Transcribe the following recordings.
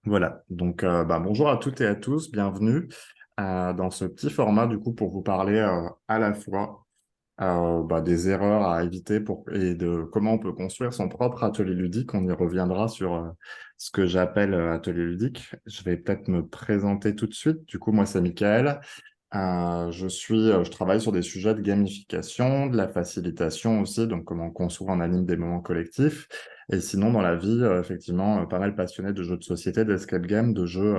Voilà, donc bonjour à toutes et à tous, bienvenue dans ce petit format du coup pour vous parler à la fois des erreurs à éviter et de comment on peut construire son propre atelier ludique. On y reviendra sur ce que j'appelle atelier ludique. Je vais peut-être me présenter tout de suite. Du coup, moi c'est Michael. Je travaille sur des sujets de gamification, de la facilitation aussi, donc comment on conçoit, on anime des moments collectifs. Et sinon, dans la vie, effectivement, pas mal passionné de jeux de société, d'escape game, de jeux,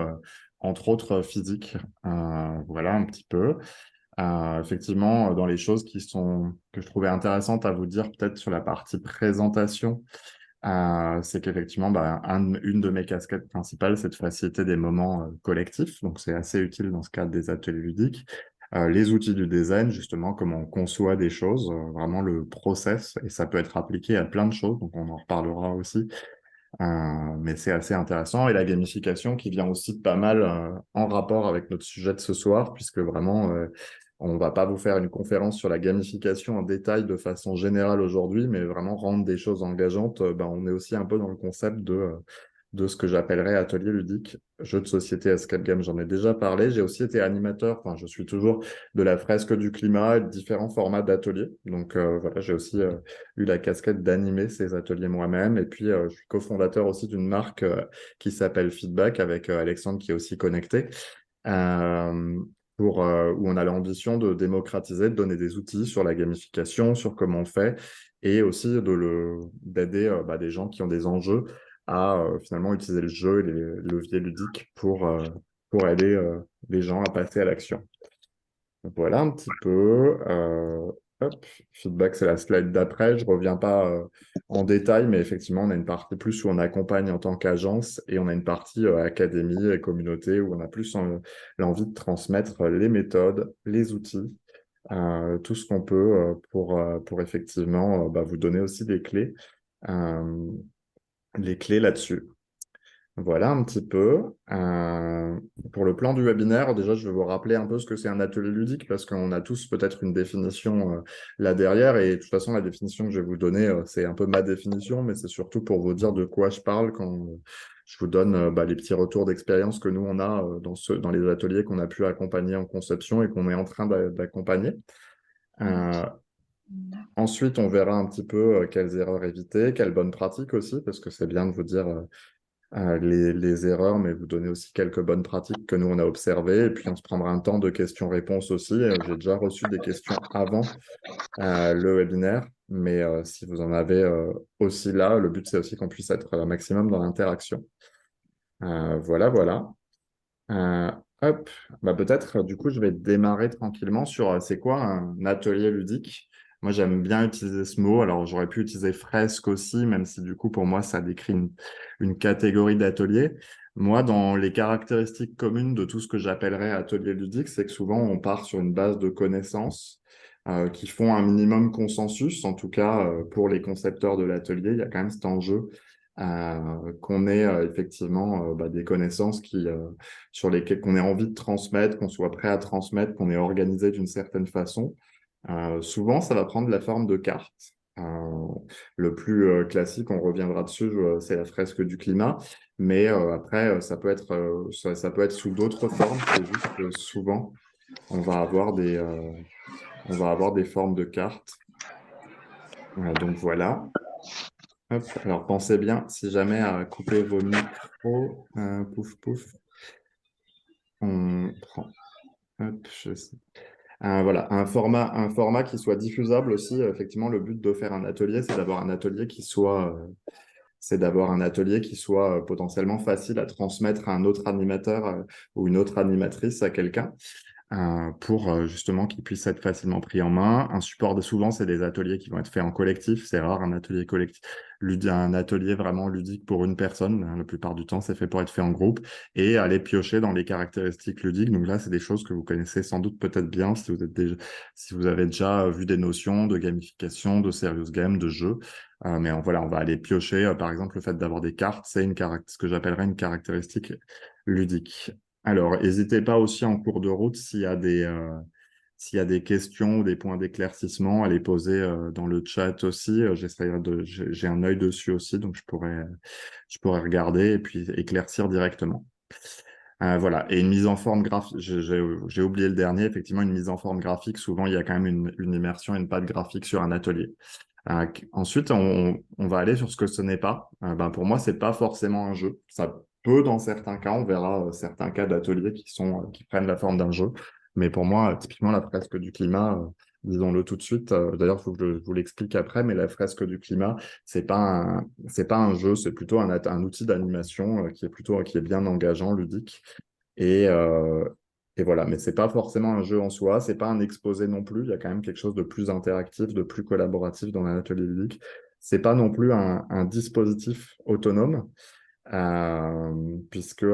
entre autres, physiques. Voilà un petit peu. Effectivement, dans les choses que je trouvais intéressantes à vous dire, peut-être sur la partie présentation, c'est qu'effectivement, une de mes casquettes principales, c'est de faciliter des moments collectifs. Donc, c'est assez utile dans ce cadre des ateliers ludiques. Les outils du design, justement, comment on conçoit des choses, vraiment le process, et ça peut être appliqué à plein de choses, donc on en reparlera aussi. Mais c'est assez intéressant. Et la gamification qui vient aussi pas mal en rapport avec notre sujet de ce soir, puisque vraiment, on va pas vous faire une conférence sur la gamification en détail de façon générale aujourd'hui, mais vraiment rendre des choses engageantes. On est aussi un peu dans le concept de ce que j'appellerais atelier ludique, jeu de société, escape game. J'en ai déjà parlé. J'ai aussi été animateur, enfin, je suis toujours de la fresque du climat et de différents formats d'ateliers. Donc voilà, j'ai aussi eu la casquette d'animer ces ateliers moi-même. Et puis, je suis cofondateur aussi d'une marque qui s'appelle Feedback avec Alexandre qui est aussi connecté, euh, où on a l'ambition de démocratiser, de donner des outils sur la gamification, sur comment on fait, et aussi d'aider des gens qui ont des enjeux à finalement utiliser le jeu et les leviers ludiques pour aider les gens à passer à l'action. Voilà un petit peu. Hop, feedback, c'est la slide d'après. Je reviens pas en détail, mais effectivement, on a une partie plus où on accompagne en tant qu'agence et on a une partie académie et communauté où on a plus l'envie de transmettre les méthodes, les outils, tout ce qu'on peut pour effectivement vous donner aussi euh, les clés là-dessus. Voilà un petit peu. Pour le plan du webinaire, déjà, je vais vous rappeler un peu ce que c'est un atelier ludique parce qu'on a tous peut-être une définition là derrière. Et de toute façon, la définition que je vais vous donner, c'est un peu ma définition, mais c'est surtout pour vous dire de quoi je parle quand je vous donne les petits retours d'expérience que nous, on a dans les ateliers qu'on a pu accompagner en conception et qu'on est en train d'accompagner. Euh, Ensuite, on verra un petit peu quelles erreurs éviter, quelles bonnes pratiques aussi, parce que c'est bien de vous dire les erreurs, mais vous donner aussi quelques bonnes pratiques que nous, on a observées. Et puis, on se prendra un temps de questions-réponses aussi. J'ai déjà reçu des questions avant le webinaire, mais si vous en avez aussi là, le but, c'est aussi qu'on puisse être un maximum dans l'interaction. Voilà, voilà. Euh, Hop, peut-être, du coup, je vais démarrer tranquillement sur c'est quoi un atelier ludique. Moi, j'aime bien utiliser ce mot. Alors, j'aurais pu utiliser fresque aussi, même si du coup, pour moi, ça décrit une catégorie d'atelier. Moi, dans les caractéristiques communes de tout ce que j'appellerais atelier ludique, c'est que souvent, on part sur une base de connaissances qui font un minimum consensus. En tout cas, pour les concepteurs de l'atelier, il y a quand même cet enjeu qu'on ait effectivement des connaissances sur lesquelles qu'on ait envie de transmettre, qu'on soit prêt à transmettre, qu'on est organisé d'une certaine façon. Souvent, ça va prendre la forme de cartes. Euh, le plus classique, on reviendra dessus, c'est la fresque du climat. Mais après, ça peut être sous d'autres formes. C'est juste que souvent, on va avoir on va avoir des formes de cartes. Donc voilà. Hop, alors pensez bien, si jamais à couper vos micros, pouf pouf, on prend. Hop, voilà, un format qui soit diffusable aussi. Effectivement, le but de faire un atelier, c'est d'avoir un atelier qui soit potentiellement facile à transmettre à un autre animateur ou une autre animatrice à quelqu'un pour justement qu'ils puissent être facilement pris en main. Un support de souvent, c'est des ateliers qui vont être faits en collectif. C'est rare un atelier collectif, un atelier vraiment ludique pour une personne. La plupart du temps, c'est fait pour être fait en groupe et aller piocher dans les caractéristiques ludiques. Donc là, c'est des choses que vous connaissez sans doute peut-être bien si vous avez déjà vu des notions de gamification, de serious game, de jeu. Mais voilà, on va aller piocher. Par exemple, le fait d'avoir des cartes, c'est ce que j'appellerais une caractéristique ludique. Alors, n'hésitez pas aussi en cours de route s'il y a des questions ou des points d'éclaircissement, à les poser dans le chat aussi. J'ai un œil dessus aussi, donc je pourrais regarder et puis éclaircir directement. Voilà. Et une mise en forme graphique, j'ai oublié le dernier, effectivement, une mise en forme graphique, souvent il y a quand même une immersion et une patte graphique sur un atelier. Ensuite, on va aller sur ce que ce n'est pas. Ben, pour moi, c'est pas forcément un jeu. Ça peut, dans certains cas, on verra certains cas d'ateliers qui prennent la forme d'un jeu. Mais pour moi, typiquement, la fresque du climat, disons-le tout de suite. D'ailleurs, il faut que je vous l'explique après, mais la fresque du climat, c'est pas un jeu, c'est plutôt un outil d'animation qui est bien engageant, ludique. Et, euh, et voilà, mais c'est pas forcément un jeu en soi, c'est pas un exposé non plus. Il y a quand même quelque chose de plus interactif, de plus collaboratif dans un atelier ludique. C'est pas non plus un dispositif autonome, puisque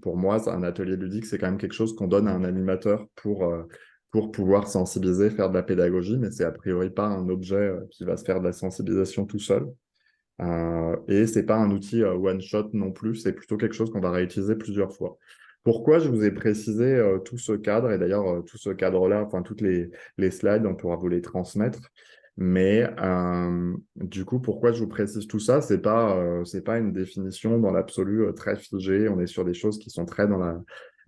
pour moi, un atelier ludique, c'est quand même quelque chose qu'on donne à un animateur pour pouvoir sensibiliser, faire de la pédagogie, mais c'est a priori pas un objet qui va se faire de la sensibilisation tout seul. Et c'est pas un outil one shot non plus, c'est plutôt quelque chose qu'on va réutiliser plusieurs fois. Pourquoi je vous ai précisé tout ce cadre, et d'ailleurs tout ce cadre-là, enfin les slides, on pourra vous les transmettre. Mais du coup, pourquoi je vous précise tout ça? C'est pas une définition dans l'absolu très figée. On est sur des choses qui sont très dans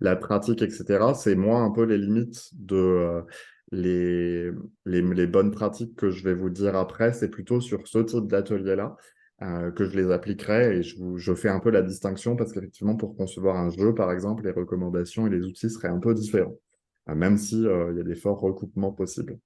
la pratique, etc. C'est moi un peu les limites de les, les bonnes pratiques que je vais vous dire après. C'est plutôt sur ce type d'atelier-là que je les appliquerai et je fais un peu la distinction parce qu'effectivement, pour concevoir un jeu, par exemple, les recommandations et les outils seraient un peu différents, même si, il y a des forts recoupements possibles.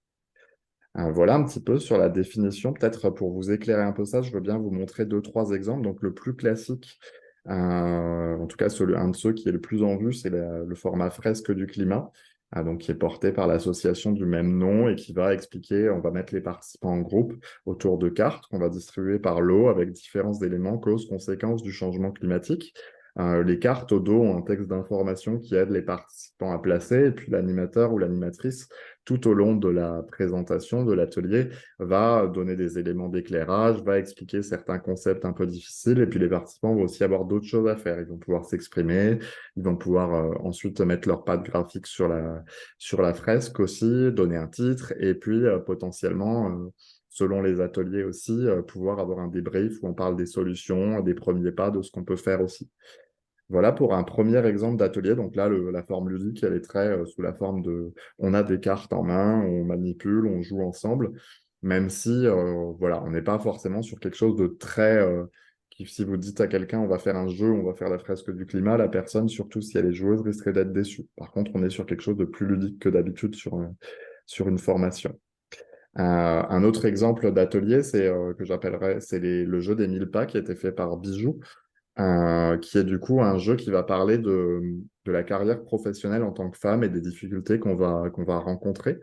Voilà un petit peu sur la définition. Peut-être pour vous éclairer un peu ça, je veux bien vous montrer deux, trois exemples. Donc, le plus classique, en tout cas, un de ceux qui est le plus en vue, c'est le format fresque du climat, donc qui est porté par l'association du même nom et qui va expliquer, on va mettre les participants en groupe autour de cartes qu'on va distribuer par lot avec différents éléments, causes, conséquences du changement climatique. Les cartes au dos ont un texte d'information qui aide les participants à placer, et puis l'animateur ou l'animatrice tout au long de la présentation de l'atelier, va donner des éléments d'éclairage, va expliquer certains concepts un peu difficiles, et puis les participants vont aussi avoir d'autres choses à faire. Ils vont pouvoir s'exprimer, ils vont pouvoir ensuite mettre leur patte graphique sur la fresque aussi, donner un titre, et puis potentiellement, selon les ateliers aussi, pouvoir avoir un débrief où on parle des solutions, des premiers pas, de ce qu'on peut faire aussi. Voilà pour un premier exemple d'atelier. Donc là, la forme ludique, elle est très sous la forme de... On a des cartes en main, on manipule, on joue ensemble, même si voilà, on n'est pas forcément sur quelque chose de très... si vous dites à quelqu'un, on va faire un jeu, on va faire la fresque du climat, la personne, surtout si elle est joueuse, risquerait d'être déçue. Par contre, on est sur quelque chose de plus ludique que d'habitude sur une formation. Un autre exemple d'atelier, que j'appellerais, c'est le jeu des 1000 pas qui a été fait par Bijou, qui est du coup un jeu qui va parler de la carrière professionnelle en tant que femme et des difficultés qu'on va rencontrer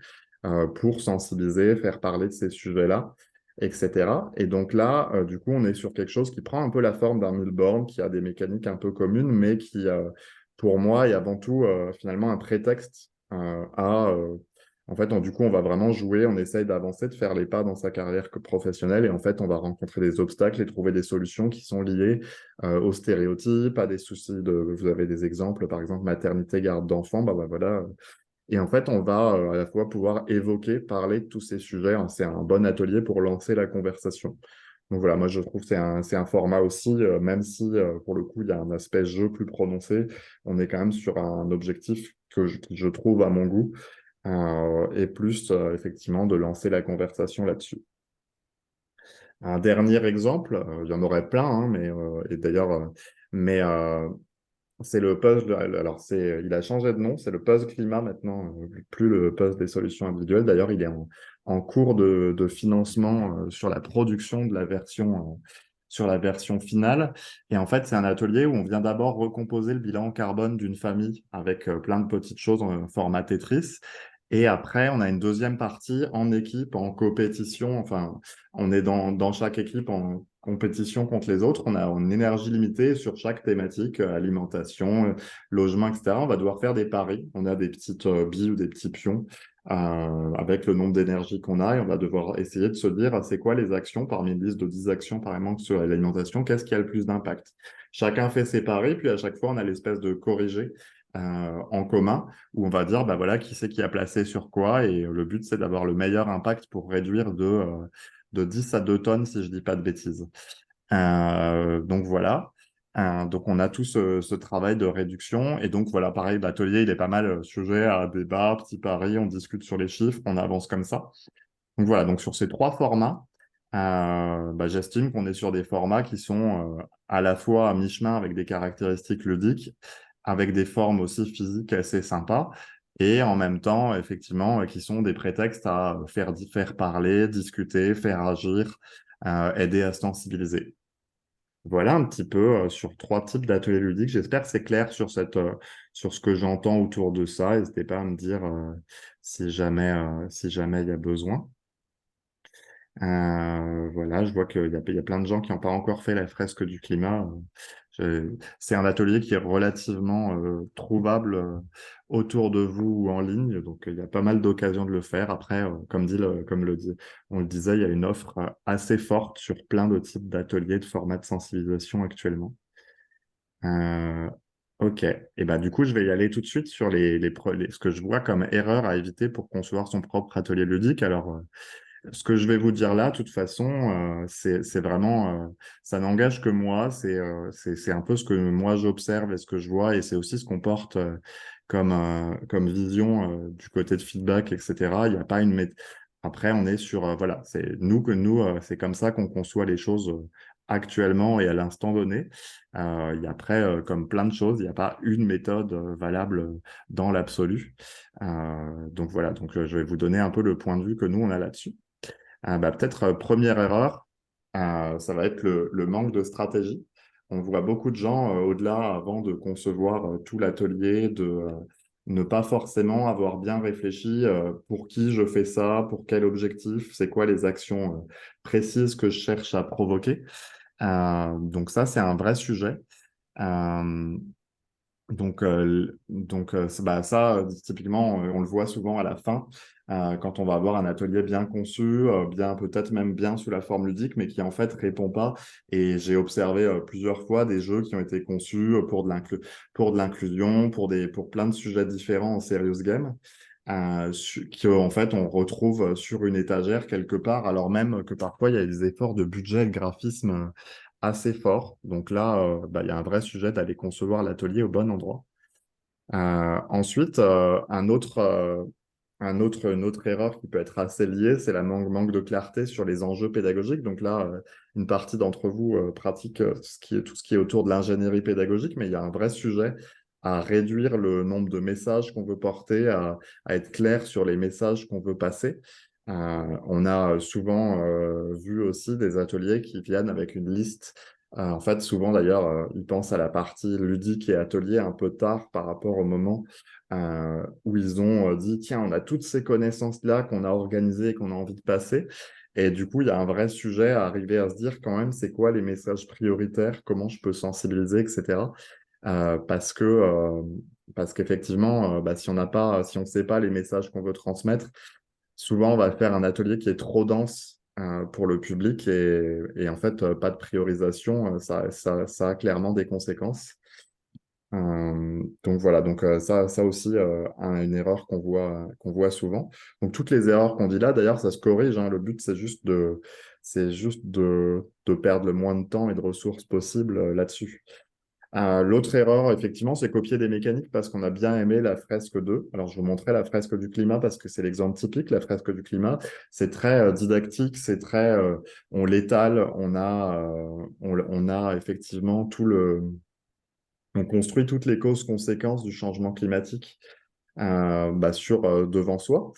pour sensibiliser, faire parler de ces sujets-là, etc. Et donc là, du coup, on est sur quelque chose qui prend un peu la forme d'un Milborn, qui a des mécaniques un peu communes, mais qui, pour moi, est avant tout finalement un prétexte en fait, du coup, on va vraiment jouer, on essaye d'avancer, de faire les pas dans sa carrière professionnelle, et en fait, on va rencontrer des obstacles et trouver des solutions qui sont liées aux stéréotypes, à des soucis vous avez des exemples, par exemple, maternité, garde d'enfants, bah voilà. Et en fait, on va à la fois pouvoir évoquer, parler de tous ces sujets. C'est un bon atelier pour lancer la conversation. Donc voilà, moi je trouve que c'est un format aussi, même si pour le coup il y a un aspect jeu plus prononcé, on est quand même sur un objectif que je trouve à mon goût, et plus effectivement de lancer la conversation là-dessus. Un dernier exemple, il y en aurait plein, hein, et d'ailleurs, mais c'est le puzzle. Alors, il a changé de nom, c'est le puzzle climat maintenant, plus le puzzle des solutions individuelles. D'ailleurs, il est en cours de financement sur la production de sur la version finale. Et en fait, c'est un atelier où on vient d'abord recomposer le bilan carbone d'une famille avec plein de petites choses en format Tetris. Et après, on a une deuxième partie en équipe, en compétition. Enfin, on est dans chaque équipe en compétition contre les autres. On a une énergie limitée sur chaque thématique, alimentation, logement, etc. On va devoir faire des paris. On a des petites billes ou des petits pions avec le nombre d'énergie qu'on a et on va devoir essayer de se dire c'est quoi les actions parmi une liste de 10 actions par exemple sur l'alimentation, qu'est-ce qui a le plus d'impact. Chacun fait ses paris, puis à chaque fois on a l'espèce de corrigé en commun, où on va dire, bah voilà, qui c'est qui a placé sur quoi, et le but, c'est d'avoir le meilleur impact pour réduire de 10 à 2 tonnes, si je dis pas de bêtises. Donc voilà. Donc on a tout ce travail de réduction. Et donc voilà, pareil, l'atelier, il est pas mal sujet à débat, petit pari, on discute sur les chiffres, on avance comme ça. Donc voilà, donc sur ces trois formats, j'estime qu'on est sur des formats qui sont à la fois à mi-chemin avec des caractéristiques ludiques, avec des formes aussi physiques assez sympas, et en même temps, effectivement, qui sont des prétextes à faire parler, discuter, faire agir, aider à sensibiliser. Voilà un petit peu sur trois types d'ateliers ludiques. J'espère que c'est clair sur ce que j'entends autour de ça. N'hésitez pas à me dire si jamais il y a besoin. Voilà, je vois qu'il y a plein de gens qui n'ont pas encore fait la fresque du climat. C'est un atelier qui est relativement trouvable autour de vous ou en ligne, donc il y a pas mal d'occasions de le faire. Après, on le disait, il y a une offre assez forte sur plein de types d'ateliers, de formats de sensibilisation actuellement. Euh, ok, et ben du coup, je vais y aller tout de suite sur ce que je vois comme erreur à éviter pour concevoir son propre atelier ludique. Alors, ce que je vais vous dire là, de toute façon, c'est vraiment, ça n'engage que moi. C'est un peu ce que moi j'observe et ce que je vois, et c'est aussi ce qu'on porte comme vision du côté de feedback, etc. Il n'y a pas une Après, on est sur, voilà, c'est comme ça qu'on conçoit les choses actuellement et à l'instant donné. Il y a après, comme plein de choses, il n'y a pas une méthode valable dans l'absolu. Donc voilà, je vais vous donner un peu le point de vue que nous, on a là-dessus. Peut-être première erreur, ça va être le manque de stratégie. On voit beaucoup de gens au-delà, avant de concevoir tout l'atelier, de ne pas forcément avoir bien réfléchi pour qui je fais ça, pour quel objectif, c'est quoi les actions précises que je cherche à provoquer. Donc ça, c'est un vrai sujet. Euh, ça, typiquement, on le voit souvent à la fin, quand on va avoir un atelier bien conçu, bien peut-être même bien sous la forme ludique, mais qui en fait répond pas. Et j'ai observé plusieurs fois des jeux qui ont été conçus pour de l'inclusion, pour plein de sujets différents en serious game, en fait on retrouve sur une étagère quelque part, alors même que parfois il y a des efforts de budget et de graphisme assez forts. Donc là, il y a un vrai sujet d'aller concevoir l'atelier au bon endroit. Ensuite, une autre erreur qui peut être assez liée, c'est la manque de clarté sur les enjeux pédagogiques. Donc là, une partie d'entre vous pratique tout ce qui est autour de l'ingénierie pédagogique, mais il y a un vrai sujet à réduire le nombre de messages qu'on veut porter, à être clair sur les messages qu'on veut passer. On a souvent vu aussi des ateliers qui viennent avec une liste. En fait, souvent d'ailleurs, ils pensent à la partie ludique et atelier un peu tard par rapport au moment où ils ont dit, tiens, on a toutes ces connaissances-là qu'on a organisées et qu'on a envie de passer. Et du coup, il y a un vrai sujet à arriver à se dire quand même, c'est quoi les messages prioritaires, comment je peux sensibiliser, etc. Euh, parce que, euh, Parce qu'effectivement, si on ne sait pas les messages qu'on veut transmettre, souvent on va faire un atelier qui est trop dense pour le public, et en fait, pas de priorisation, ça a clairement des conséquences. Donc voilà, ça aussi, une erreur qu'on voit souvent. Donc toutes les erreurs qu'on dit là, d'ailleurs, ça se corrige, hein. Le but, c'est juste de perdre le moins de temps et de ressources possibles là-dessus. L'autre erreur, effectivement, c'est copier des mécaniques parce qu'on a bien aimé la fresque 2. Alors, je vous montrais la fresque du climat parce que c'est l'exemple typique. La fresque du climat, c'est très didactique, on l'étale, on a effectivement on construit toutes les causes-conséquences du changement climatique devant soi.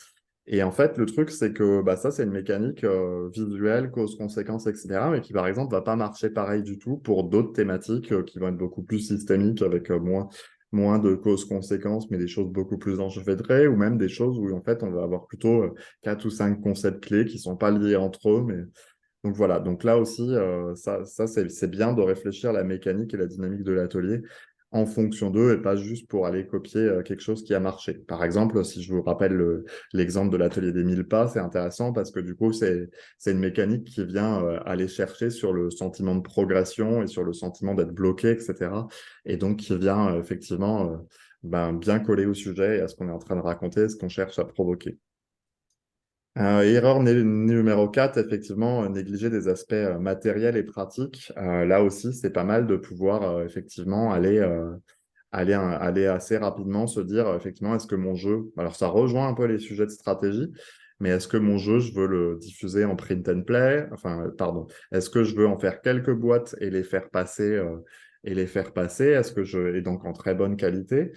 Et en fait, le truc, c'est que ça, c'est une mécanique visuelle, cause-conséquence, etc., mais qui, par exemple, va pas marcher pareil du tout pour d'autres thématiques qui vont être beaucoup plus systémiques, avec moins de causes-conséquences, mais des choses beaucoup plus enchevêtrées, ou même des choses où, en fait, on va avoir plutôt 4 ou 5 concepts clés qui sont pas liés entre eux, mais donc voilà, donc là aussi, c'est bien de réfléchir à la mécanique et la dynamique de l'atelier en fonction d'eux, et pas juste pour aller copier quelque chose qui a marché. Par exemple, si je vous rappelle l'exemple de l'atelier des 1000 pas, c'est intéressant parce que du coup, c'est une mécanique qui vient aller chercher sur le sentiment de progression et sur le sentiment d'être bloqué, etc. Et donc qui vient effectivement bien coller au sujet et à ce qu'on est en train de raconter, ce qu'on cherche à provoquer. Erreur numéro 4, effectivement, négliger des aspects matériels et pratiques. Là aussi, c'est pas mal de pouvoir effectivement aller assez rapidement se dire, effectivement, est-ce que mon jeu, alors ça rejoint un peu les sujets de stratégie, mais est-ce que mon jeu, je veux le diffuser en print and play? Enfin, pardon, est-ce que je veux en faire quelques boîtes et les faire passer? Et donc en très bonne qualité?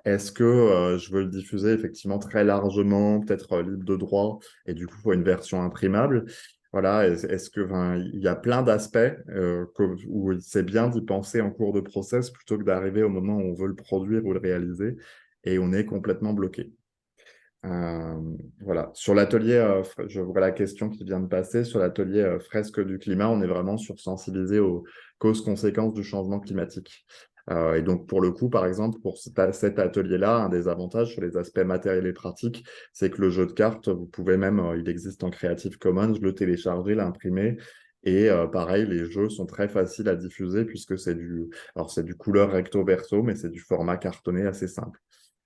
Est-ce que je veux le diffuser effectivement très largement, peut-être libre de droit, et du coup, il faut une version imprimable? Voilà, est-ce que, enfin, il y a plein d'aspects où c'est bien d'y penser en cours de process plutôt que d'arriver au moment où on veut le produire ou le réaliser et on est complètement bloqué. Euh, voilà. Sur l'atelier, je vois la question qui vient de passer. Sur l'atelier fresque du climat, on est vraiment sur sensibiliser aux causes-conséquences du changement climatique. Et donc, pour le coup, par exemple, pour cet atelier-là, un des avantages sur les aspects matériels et pratiques, c'est que le jeu de cartes, vous pouvez même, il existe en Creative Commons, le télécharger, l'imprimer. Et pareil, les jeux sont très faciles à diffuser puisque alors c'est du couleur recto verso, mais c'est du format cartonné assez simple.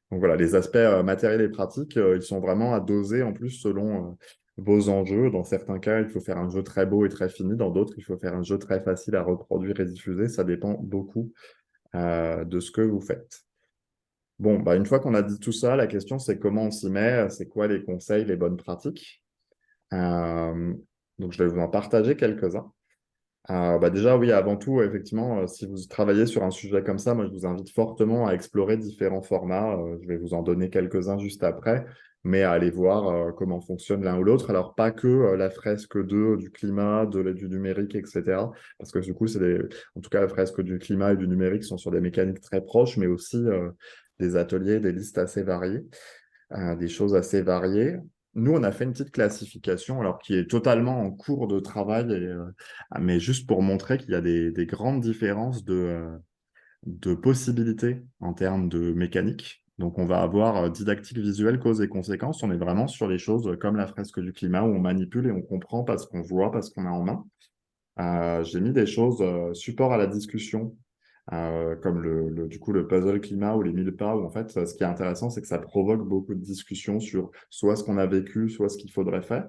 Donc voilà, les aspects matériels et pratiques, ils sont vraiment à doser en plus selon vos enjeux. Dans certains cas, il faut faire un jeu très beau et très fini. Dans d'autres, il faut faire un jeu très facile à reproduire et diffuser. Ça dépend beaucoup de ce que vous faites. Bon, une fois qu'on a dit tout ça, la question c'est comment on s'y met, c'est quoi les conseils, les bonnes pratiques. Euh, donc je vais vous en partager quelques-uns. Déjà, oui, avant tout, effectivement, si vous travaillez sur un sujet comme ça, moi, je vous invite fortement à explorer différents formats. Je vais vous en donner quelques-uns juste après, mais à aller voir comment fonctionne l'un ou l'autre. Alors, pas que la fresque 2 du climat, du numérique, etc. Parce que du coup, en tout cas, la fresque du climat et du numérique sont sur des mécaniques très proches, mais aussi des ateliers, des listes assez variées des choses assez variées. Nous, on a fait une petite classification, alors qui est totalement en cours de travail, mais juste pour montrer qu'il y a des grandes différences de possibilités en termes de mécanique. Donc, on va avoir didactique visuelle, cause et conséquence. On est vraiment sur les choses comme la fresque du climat, où on manipule et on comprend parce qu'on voit, parce qu'on a en main. J'ai mis des choses support à la discussion, comme du coup le puzzle climat ou les 1000 pas, où en fait, ce qui est intéressant, c'est que ça provoque beaucoup de discussions sur soit ce qu'on a vécu, soit ce qu'il faudrait faire.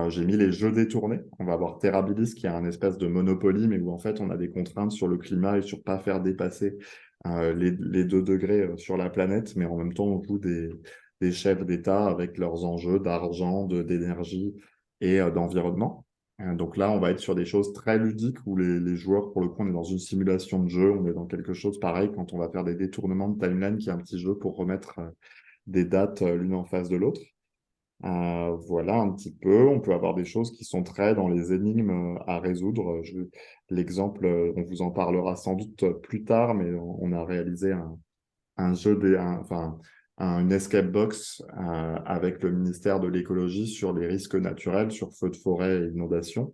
J'ai mis les jeux détournés. On va avoir Terrabilis qui a un espèce de Monopoly, mais où en fait on a des contraintes sur le climat et sur pas faire dépasser les 2 degrés sur la planète, mais en même temps on joue des chefs d'État avec leurs enjeux d'argent, d'énergie et d'environnement. Donc là, on va être sur des choses très ludiques où les joueurs, pour le coup, on est dans une simulation de jeu, on est dans quelque chose pareil quand on va faire des détournements de timeline, qui est un petit jeu pour remettre des dates l'une en face de l'autre. Voilà un petit peu. On peut avoir des choses qui sont très dans les énigmes à résoudre. L'exemple, on vous en parlera sans doute plus tard, mais on a réalisé un jeu, une escape box avec le ministère de l'écologie sur les risques naturels, sur feux de forêt et inondations.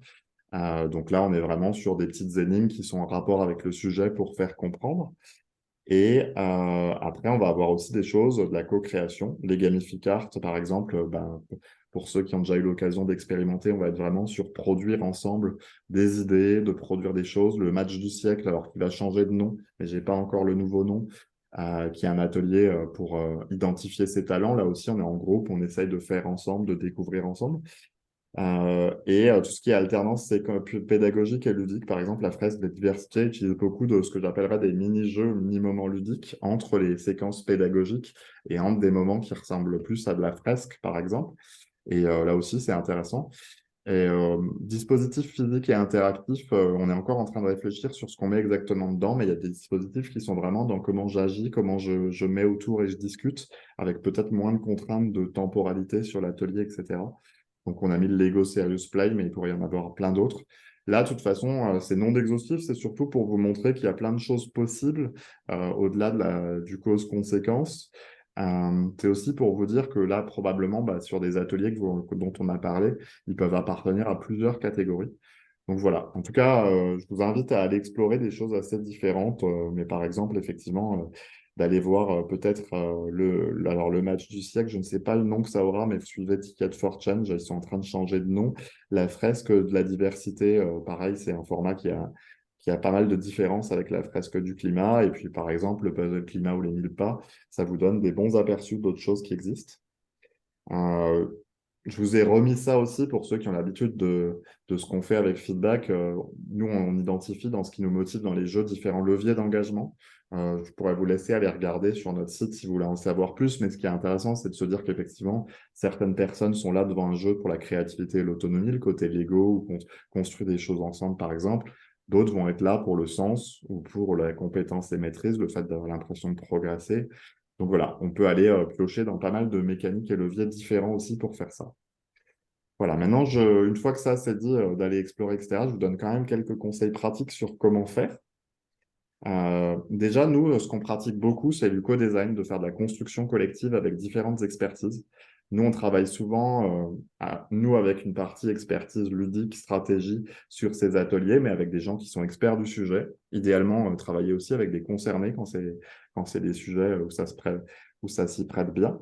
Donc là, on est vraiment sur des petites énigmes qui sont en rapport avec le sujet pour faire comprendre. Et après, on va avoir aussi des choses, de la co-création. Les gamificards, par exemple, pour ceux qui ont déjà eu l'occasion d'expérimenter, on va être vraiment sur produire ensemble des idées, de produire des choses. Le match du siècle, alors qu'il va changer de nom, mais j'ai pas encore le nouveau nom, qui est un atelier pour identifier ses talents. Là aussi, on est en groupe, on essaye de faire ensemble, de découvrir ensemble. Tout ce qui est alternance c'est pédagogique et ludique, par exemple, la fresque de diversité utilise beaucoup de ce que j'appellerais des mini-jeux, mini-moments ludiques entre les séquences pédagogiques et entre des moments qui ressemblent plus à de la fresque, par exemple. Et là aussi, c'est intéressant. Et dispositifs physiques et interactifs, on est encore en train de réfléchir sur ce qu'on met exactement dedans, mais il y a des dispositifs qui sont vraiment dans comment j'agis, comment je mets autour et je discute, avec peut-être moins de contraintes de temporalité sur l'atelier, etc. Donc, on a mis le Lego Serious Play, mais il pourrait y en avoir plein d'autres. Là, de toute façon, c'est non exhaustif, c'est surtout pour vous montrer qu'il y a plein de choses possibles au-delà du cause-conséquence. C'est aussi pour vous dire que là, probablement, sur des ateliers dont on a parlé, ils peuvent appartenir à plusieurs catégories. Donc voilà, en tout cas, je vous invite à aller explorer des choses assez différentes, mais par exemple, effectivement, d'aller voir peut-être alors le match du siècle, je ne sais pas le nom que ça aura, mais suivez Ticket for Change, ils sont en train de changer de nom. La fresque de la diversité, pareil, c'est un format qui a pas mal de différences avec la fresque du climat. Et puis, par exemple, le puzzle climat ou les 1000 pas, ça vous donne des bons aperçus d'autres choses qui existent. Euh, je vous ai remis ça aussi pour ceux qui ont l'habitude de ce qu'on fait avec Feedback. Nous, on identifie dans ce qui nous motive dans les jeux différents leviers d'engagement. Je pourrais vous laisser aller regarder sur notre site si vous voulez en savoir plus, mais ce qui est intéressant, c'est de se dire qu'effectivement, certaines personnes sont là devant un jeu pour la créativité et l'autonomie, le côté Lego, ou construire des choses ensemble, par exemple. D'autres vont être là pour le sens ou pour la compétence et maîtrise, le fait d'avoir l'impression de progresser. Donc voilà, on peut aller piocher dans pas mal de mécaniques et leviers différents aussi pour faire ça. Voilà, maintenant, une fois que ça c'est dit, d'aller explorer, etc., je vous donne quand même quelques conseils pratiques sur comment faire. Déjà, nous, ce qu'on pratique beaucoup, c'est le co-design, de faire de la construction collective avec différentes expertises. Nous, on travaille souvent, nous, avec une partie expertise ludique, stratégie sur ces ateliers, mais avec des gens qui sont experts du sujet. Idéalement, travailler aussi avec des concernés quand c'est des sujets où ça s'y prête bien.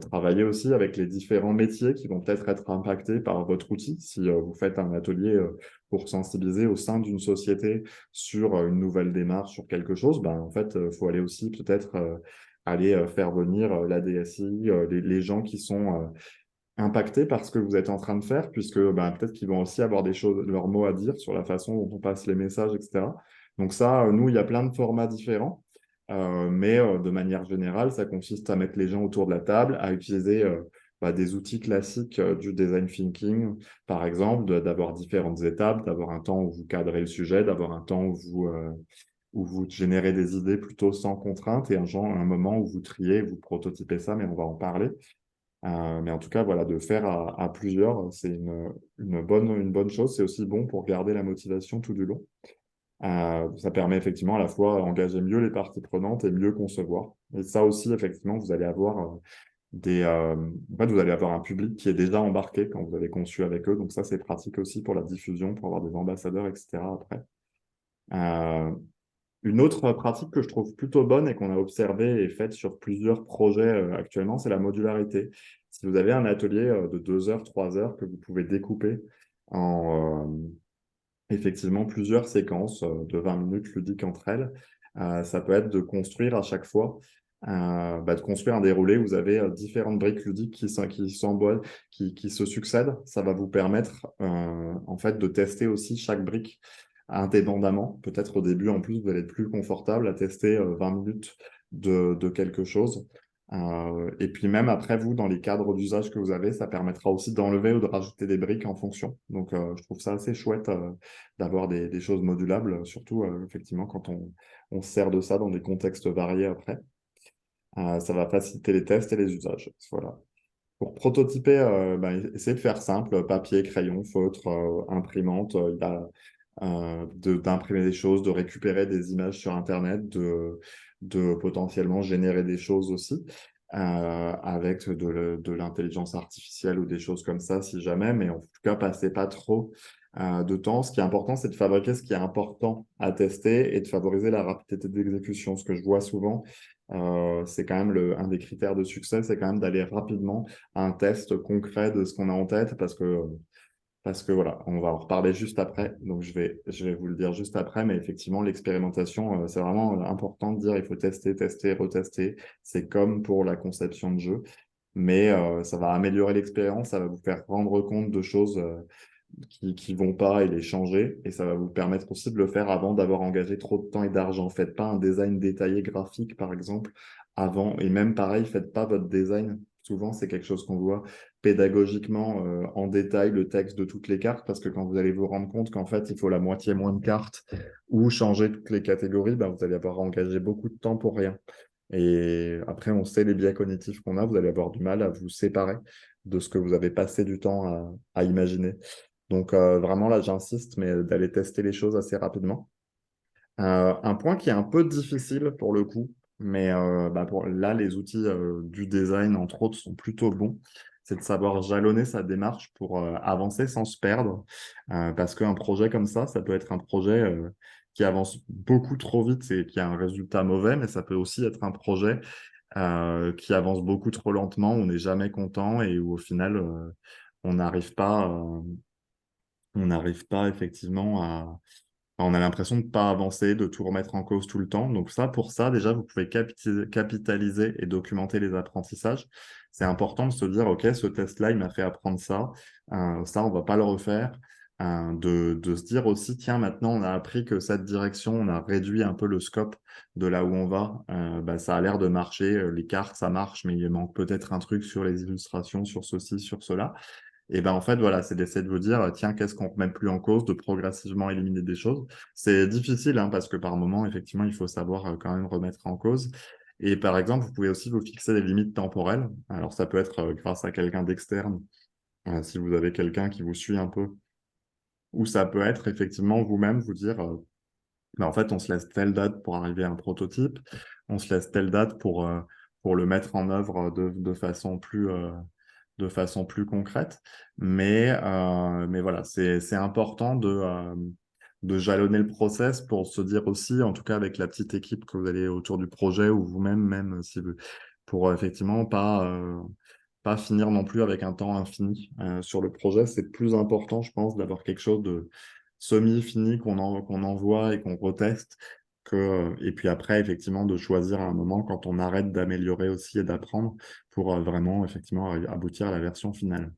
Travailler aussi avec les différents métiers qui vont peut-être être impactés par votre outil. Si vous faites un atelier pour sensibiliser au sein d'une société sur une nouvelle démarche, sur quelque chose, ben, en fait, il faut aller aussi peut-être aller faire venir la DSI, les gens qui sont impactés par ce que vous êtes en train de faire, puisque ben, peut-être qu'ils vont aussi avoir des choses, leurs mots à dire sur la façon dont on passe les messages, etc. Donc ça, nous, il y a plein de formats différents, mais de manière générale, ça consiste à mettre les gens autour de la table, à utiliser des outils classiques du design thinking, par exemple, d'avoir différentes étapes, d'avoir un temps où vous cadrez le sujet, d'avoir un temps où vous générez des idées plutôt sans contrainte et un moment où vous triez, vous prototypez ça, mais on va en parler. Mais en tout cas, voilà, de faire à plusieurs, c'est une bonne chose. C'est aussi bon pour garder la motivation tout du long. Ça permet effectivement à la fois d'engager mieux les parties prenantes et mieux concevoir. Et ça aussi, effectivement, vous allez avoir en fait, vous allez avoir un public qui est déjà embarqué quand vous avez conçu avec eux. Donc ça, c'est pratique aussi pour la diffusion, pour avoir des ambassadeurs, etc. après. Euh, une autre pratique que je trouve plutôt bonne et qu'on a observée et faite sur plusieurs projets actuellement, c'est la modularité. Si vous avez un atelier de 2 heures, 3 heures que vous pouvez découper en effectivement plusieurs séquences de 20 minutes ludiques entre elles, ça peut être de construire à chaque fois, de construire un déroulé où vous avez différentes briques ludiques qui se succèdent. Ça va vous permettre en fait de tester aussi chaque brique indépendamment. Peut-être au début, en plus, vous allez être plus confortable à tester 20 minutes de quelque chose. Et puis même après, vous, dans les cadres d'usage que vous avez, ça permettra aussi d'enlever ou de rajouter des briques en fonction. Donc, je trouve ça assez chouette d'avoir des choses modulables, surtout effectivement quand on se sert de ça dans des contextes variés après. Ça va faciliter les tests et les usages. Voilà. Pour prototyper, essayez de faire simple, papier, crayon, feutre, imprimante. Il y a d'imprimer des choses, de récupérer des images sur Internet, de potentiellement générer des choses aussi avec de l'intelligence artificielle ou des choses comme ça, si jamais, mais en tout cas, passez pas trop de temps. Ce qui est important, c'est de fabriquer ce qui est important à tester et de favoriser la rapidité d'exécution. Ce que je vois souvent, c'est quand même un des critères de succès, c'est quand même d'aller rapidement à un test concret de ce qu'on a en tête parce que voilà, on va en reparler juste après, donc je vais vous le dire juste après, mais effectivement, l'expérimentation, c'est vraiment important de dire il faut tester, tester, retester. C'est comme pour la conception de jeu, mais ça va améliorer l'expérience, ça va vous faire rendre compte de choses qui vont pas et les changer, et ça va vous permettre aussi de le faire avant d'avoir engagé trop de temps et d'argent. Faites pas un design détaillé graphique, par exemple, avant, et même pareil, faites pas votre design. Souvent, c'est quelque chose qu'on voit pédagogiquement en détail, le texte de toutes les cartes, parce que quand vous allez vous rendre compte qu'en fait, il faut la moitié moins de cartes ou changer toutes les catégories, ben, vous allez avoir engagé beaucoup de temps pour rien. Et après, on sait les biais cognitifs qu'on a, vous allez avoir du mal à vous séparer de ce que vous avez passé du temps à imaginer. Donc vraiment là, j'insiste, mais d'aller tester les choses assez rapidement. Un point qui est un peu difficile pour le coup, mais là, les outils du design, entre autres, sont plutôt bons. C'est de savoir jalonner sa démarche pour avancer sans se perdre. Parce qu'un projet comme ça peut être un projet qui avance beaucoup trop vite et qui a un résultat mauvais, mais ça peut aussi être un projet qui avance beaucoup trop lentement, on n'est jamais content et où au final, on n'arrive pas, on n'arrive pas effectivement on a l'impression de ne pas avancer, de tout remettre en cause tout le temps. Donc ça, pour ça, déjà, vous pouvez capitaliser et documenter les apprentissages. C'est important de se dire, OK, ce test-là, il m'a fait apprendre ça. Ça, on va pas le refaire. De se dire aussi, tiens, maintenant, on a appris que cette direction, on a réduit un peu le scope de là où on va. Bah, ça a l'air de marcher. Les cartes, ça marche, mais il manque peut-être un truc sur les illustrations, sur ceci, sur cela. Et ben en fait, voilà, c'est d'essayer de vous dire, tiens, qu'est-ce qu'on ne remet plus en cause, de progressivement éliminer des choses. C'est difficile, hein, parce que par moment, effectivement, il faut savoir quand même remettre en cause. Et par exemple, vous pouvez aussi vous fixer des limites temporelles. Alors, ça peut être grâce à quelqu'un d'externe, si vous avez quelqu'un qui vous suit un peu, ou ça peut être effectivement vous-même vous dire, ben, en fait, on se laisse telle date pour arriver à un prototype, on se laisse telle date pour le mettre en œuvre de façon plus concrète. Mais voilà, c'est important de jalonner le process pour se dire aussi, en tout cas avec la petite équipe que vous allez autour du projet ou vous-même, même si vous, pour effectivement pas finir non plus avec un temps infini sur le projet. C'est plus important, je pense, d'avoir quelque chose de semi-fini qu'on envoie et qu'on reteste et puis après, effectivement, de choisir à un moment quand on arrête d'améliorer aussi et d'apprendre pour vraiment, effectivement, aboutir à la version finale.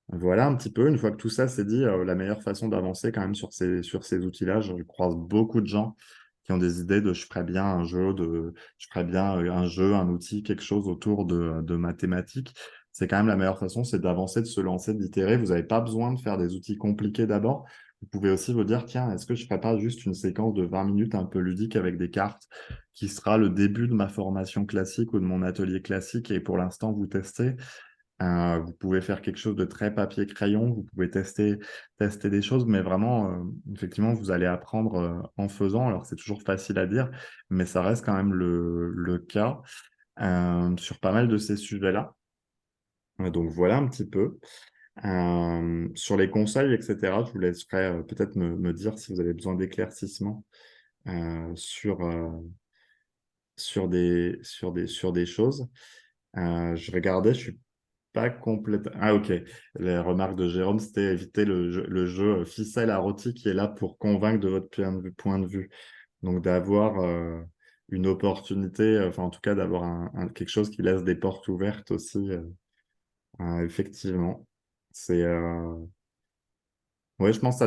Voilà un petit peu, une fois que tout ça c'est dit, la meilleure façon d'avancer quand même sur ces outils-là, je croise beaucoup de gens qui ont des idées de je ferais bien je ferais bien un jeu, un outil, quelque chose autour de mathématiques. C'est quand même la meilleure façon, c'est d'avancer, de se lancer, d'itérer. Vous n'avez pas besoin de faire des outils compliqués d'abord. Vous pouvez aussi vous dire, tiens, est-ce que je ne ferais pas juste une séquence de 20 minutes un peu ludique avec des cartes qui sera le début de ma formation classique ou de mon atelier classique et pour l'instant vous testez. Vous pouvez faire quelque chose de très papier-crayon, vous pouvez tester des choses, mais vraiment, effectivement, vous allez apprendre en faisant. Alors, c'est toujours facile à dire, mais ça reste quand même le cas sur pas mal de ces sujets-là. Donc, voilà un petit peu. Sur les conseils, etc., je vous laisserai peut-être me dire si vous avez besoin d'éclaircissement sur des choses. Je regardais, je suis pas complète. Ah, ok. Les remarques de Jérôme, c'était éviter le jeu ficelle à rôti qui est là pour convaincre de votre point de vue. Donc, d'avoir une opportunité, enfin, en tout cas, d'avoir quelque chose qui laisse des portes ouvertes aussi, effectivement. C'est, ouais, je pense que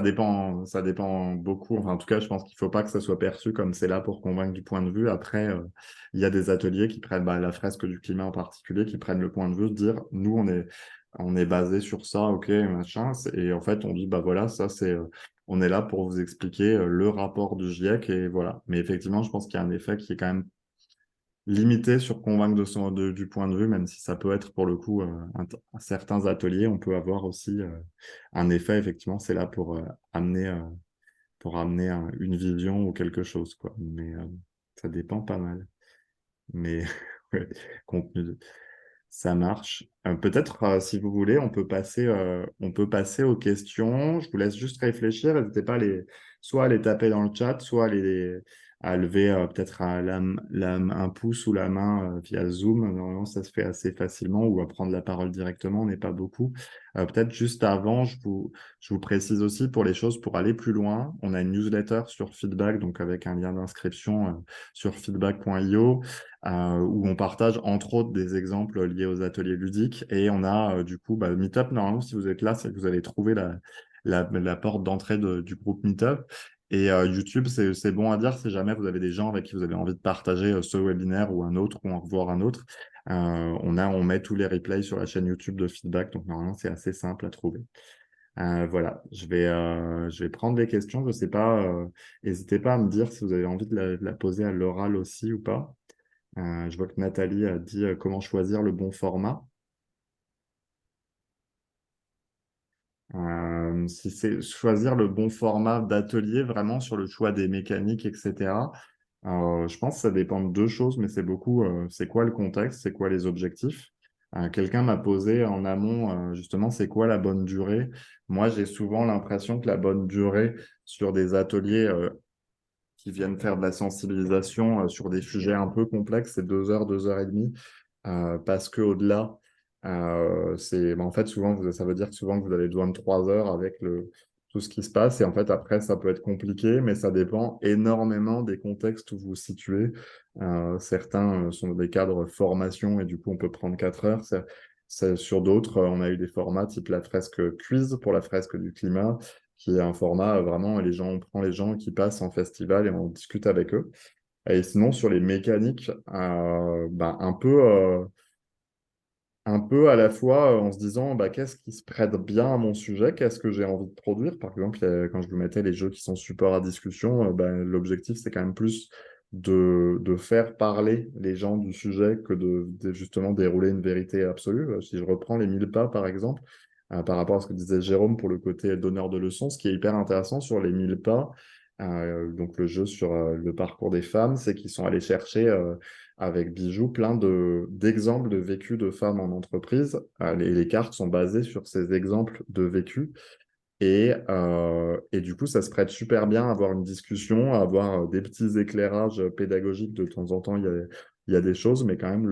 ça dépend beaucoup. Enfin, en tout cas, je pense qu'il ne faut pas que ça soit perçu comme c'est là pour convaincre du point de vue. Après, il y a des ateliers qui prennent bah, la fresque du climat en particulier, qui prennent le point de vue de dire, nous, on est basé sur ça, ok, machin. Et en fait, on dit, bah voilà, ça, on est là pour vous expliquer le rapport du GIEC et voilà. Mais effectivement, je pense qu'il y a un effet qui est quand même limité sur convaincre du point de vue, même si ça peut être pour le coup, certains ateliers, on peut avoir aussi un effet, effectivement, c'est là pour amener une vision ou quelque chose, quoi. Mais ça dépend pas mal. Mais ouais, contenu, ça marche. Peut-être, si vous voulez, on peut passer aux questions. Je vous laisse juste réfléchir. N'hésitez pas soit à les taper dans le chat, soit à lever peut-être un pouce ou la main via Zoom. Normalement, ça se fait assez facilement ou à prendre la parole directement. On n'est pas beaucoup. Peut-être juste avant, je vous précise aussi pour les choses pour aller plus loin. On a une newsletter sur Feedback, donc avec un lien d'inscription sur feedback.io où on partage entre autres des exemples liés aux ateliers ludiques. Et on a du coup Meetup, normalement, si vous êtes là, c'est que vous avez trouvé la porte d'entrée du groupe Meetup. Et YouTube, c'est bon à dire si jamais vous avez des gens avec qui vous avez envie de partager ce webinaire ou un autre, ou en revoir un autre. On met tous les replays sur la chaîne YouTube de Feedback, donc normalement, c'est assez simple à trouver. Voilà, je vais prendre des questions. Je sais pas, n'hésitez pas à me dire si vous avez envie de la poser à l'oral aussi ou pas. Je vois que Nathalie a dit comment choisir le bon format. Si c'est choisir le bon format d'atelier vraiment sur le choix des mécaniques, etc. Je pense que ça dépend de deux choses, mais c'est beaucoup, c'est quoi le contexte, c'est quoi les objectifs. Quelqu'un m'a posé en amont, justement, c'est quoi la bonne durée. Moi, j'ai souvent l'impression que la bonne durée sur des ateliers qui viennent faire de la sensibilisation sur des sujets un peu complexes, c'est 2 heures et demie. Parce qu'au-delà, en fait, souvent, ça veut dire que souvent, vous avez besoin de 3 heures avec tout ce qui se passe. Et en fait, après, ça peut être compliqué, mais ça dépend énormément des contextes où vous vous situez. Certains sont des cadres formation et du coup, on peut prendre 4 heures. Sur d'autres, on a eu des formats type la fresque quiz pour la fresque du climat, qui est un format vraiment, on prend les gens qui passent en festival et on discute avec eux. Et sinon, sur les mécaniques, un peu à la fois en se disant bah, qu'est-ce qui se prête bien à mon sujet, qu'est-ce que j'ai envie de produire. Par exemple, quand je vous mettais les jeux qui sont support à discussion, l'objectif c'est quand même plus de faire parler les gens du sujet que de justement dérouler une vérité absolue. Si je reprends les 1000 pas par exemple, par rapport à ce que disait Jérôme pour le côté donneur de leçons, ce qui est hyper intéressant sur les 1000 pas, donc le jeu sur le parcours des femmes, c'est qu'ils sont allés chercher avec Bijou plein d'exemples de vécus de femmes en entreprise. Les cartes sont basées sur ces exemples de vécus. Et du coup, ça se prête super bien à avoir une discussion, à avoir des petits éclairages pédagogiques de temps en temps. Il y a des choses, mais quand même,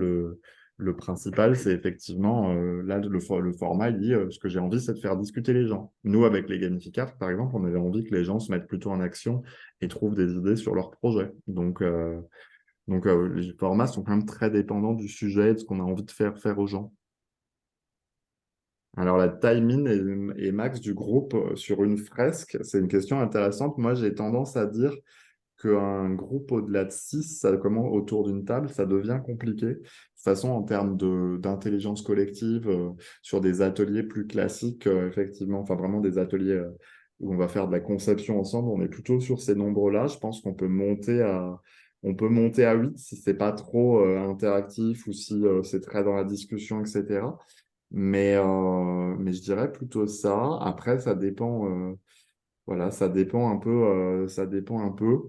le principal, c'est effectivement, là, le format, il dit, ce que j'ai envie, c'est de faire discuter les gens. Nous, avec les gamificards, par exemple, on avait envie que les gens se mettent plutôt en action et trouvent des idées sur leur projet. Donc, les formats sont quand même très dépendants du sujet et de ce qu'on a envie de faire aux gens. Alors, la timing et max du groupe sur une fresque, c'est une question intéressante. Moi, j'ai tendance à dire qu'un groupe au-delà de 6, ça commence autour d'une table, ça devient compliqué. De toute façon, en termes d'intelligence collective, sur des ateliers plus classiques, effectivement, enfin vraiment des ateliers où on va faire de la conception ensemble, on est plutôt sur ces nombres-là. Je pense on peut monter à 8 si c'est pas trop interactif ou si c'est très dans la discussion, etc. Mais je dirais plutôt ça. Après, ça dépend. Voilà, ça dépend un peu.